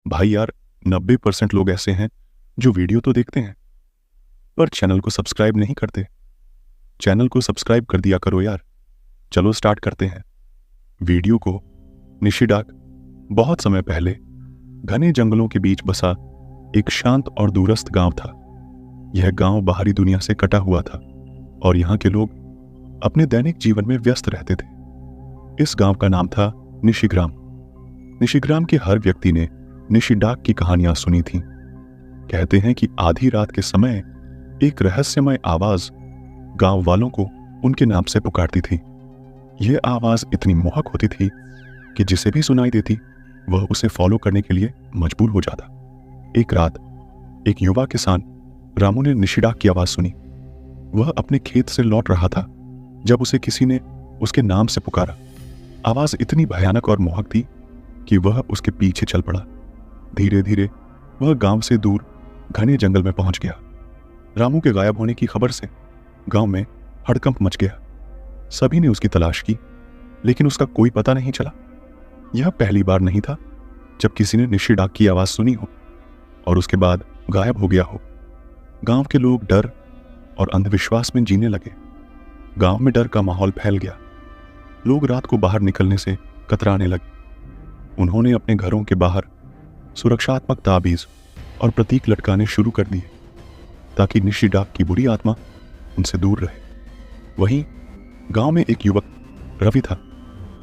भाई यार, 90% लोग ऐसे हैं जो वीडियो तो देखते हैं पर चैनल को सब्सक्राइब नहीं करते। चैनल को सब्सक्राइब कर दिया करो यार। चलो स्टार्ट करते हैं वीडियो को। निशिडाक बहुत समय पहले घने जंगलों के बीच बसा एक शांत और दूरस्थ गांव था। यह गांव बाहरी दुनिया से कटा हुआ था और यहाँ के लोग अपने दैनिक जीवन में व्यस्त रहते थे। इस गांव का नाम था निशिग्राम। निशिग्राम के हर व्यक्ति ने निशिडाक की कहानियां सुनी थीं। कहते हैं कि आधी रात के समय एक रहस्यमय आवाज गांव वालों को उनके नाम से पुकारती थी। यह आवाज इतनी मोहक होती थी कि जिसे भी सुनाई देती वह उसे फॉलो करने के लिए मजबूर हो जाता। एक रात एक युवा किसान रामू ने निशिडाक की आवाज सुनी। वह अपने खेत से लौट रहा था जब उसे किसी ने उसके नाम से पुकारा। आवाज इतनी भयानक और मोहक थी कि वह उसके पीछे चल पड़ा। धीरे धीरे वह गांव से दूर घने जंगल में पहुंच गया। रामू के गायब होने की खबर से गांव में हड़कंप मच गया। सभी ने उसकी तलाश की लेकिन उसका कोई पता नहीं चला। यह पहली बार नहीं था जब किसी ने निशिडाक की आवाज सुनी हो और उसके बाद गायब हो गया हो। गांव के लोग डर और अंधविश्वास में जीने लगे। गांव में डर का माहौल फैल गया। लोग रात को बाहर निकलने से कतराने लगे। उन्होंने अपने घरों के बाहर सुरक्षात्मक ताबीज और प्रतीक लटकाने शुरू कर दिए ताकि निशिडाक की बुरी आत्मा उनसे दूर रहे। वहीं गांव में एक युवक रवि था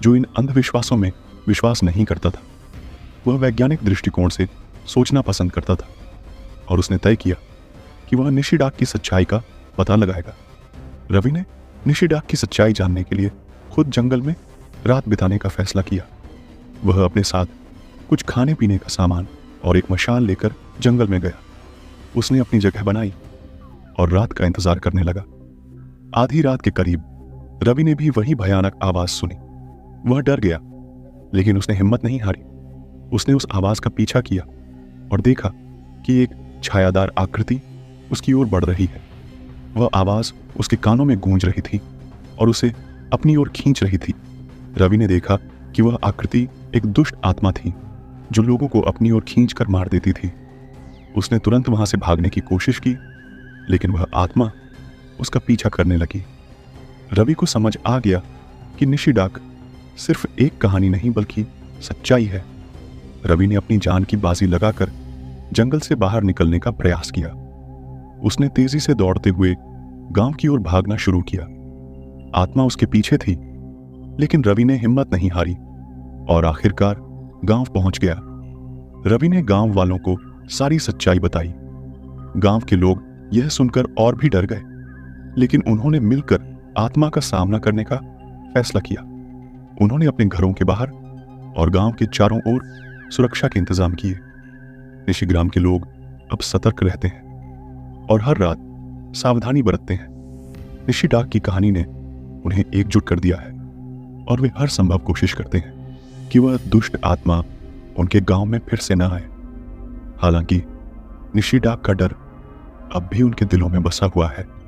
जो इन अंधविश्वासों में विश्वास नहीं करता था। वह वैज्ञानिक दृष्टिकोण से सोचना पसंद करता था और उसने तय किया कि वह निशिडाक की सच्चाई का पता लगाएगा। रवि ने निशिडाक की सच्चाई जानने के लिए खुद जंगल में रात बिताने का फैसला किया। वह अपने साथ कुछ खाने पीने का सामान और एक मशाल लेकर जंगल में गया। उसने अपनी जगह बनाई और रात का इंतजार करने लगा। आधी रात के करीब रवि ने भी वही भयानक आवाज सुनी। वह डर गया लेकिन उसने हिम्मत नहीं हारी। उसने उस आवाज का पीछा किया और देखा कि एक छायादार आकृति उसकी ओर बढ़ रही है। वह आवाज उसके कानों में गूंज रही थी और उसे अपनी ओर खींच रही थी। रवि ने देखा कि वह आकृति एक दुष्ट आत्मा थी जो लोगों को अपनी ओर खींचकर मार देती थी। उसने तुरंत वहां से भागने की कोशिश की लेकिन वह आत्मा उसका पीछा करने लगी। रवि को समझ आ गया कि निशिडाक सिर्फ एक कहानी नहीं बल्कि सच्चाई है। रवि ने अपनी जान की बाजी लगाकर जंगल से बाहर निकलने का प्रयास किया। उसने तेजी से दौड़ते हुए गांव की ओर भागना शुरू किया। आत्मा उसके पीछे थी लेकिन रवि ने हिम्मत नहीं हारी और आखिरकार गांव पहुंच गया। रवि ने गांव वालों को सारी सच्चाई बताई। गांव के लोग यह सुनकर और भी डर गए लेकिन उन्होंने मिलकर आत्मा का सामना करने का फैसला किया। उन्होंने अपने घरों के बाहर और गांव के चारों ओर सुरक्षा के इंतजाम किए। निशिग्राम के लोग अब सतर्क रहते हैं और हर रात सावधानी बरतते हैं। निशिडाक की कहानी ने उन्हें एकजुट कर दिया है और वे हर संभव कोशिश करते हैं कि वह दुष्ट आत्मा उनके गांव में फिर से न आए। हालांकि निशिडाक का डर अब भी उनके दिलों में बसा हुआ है।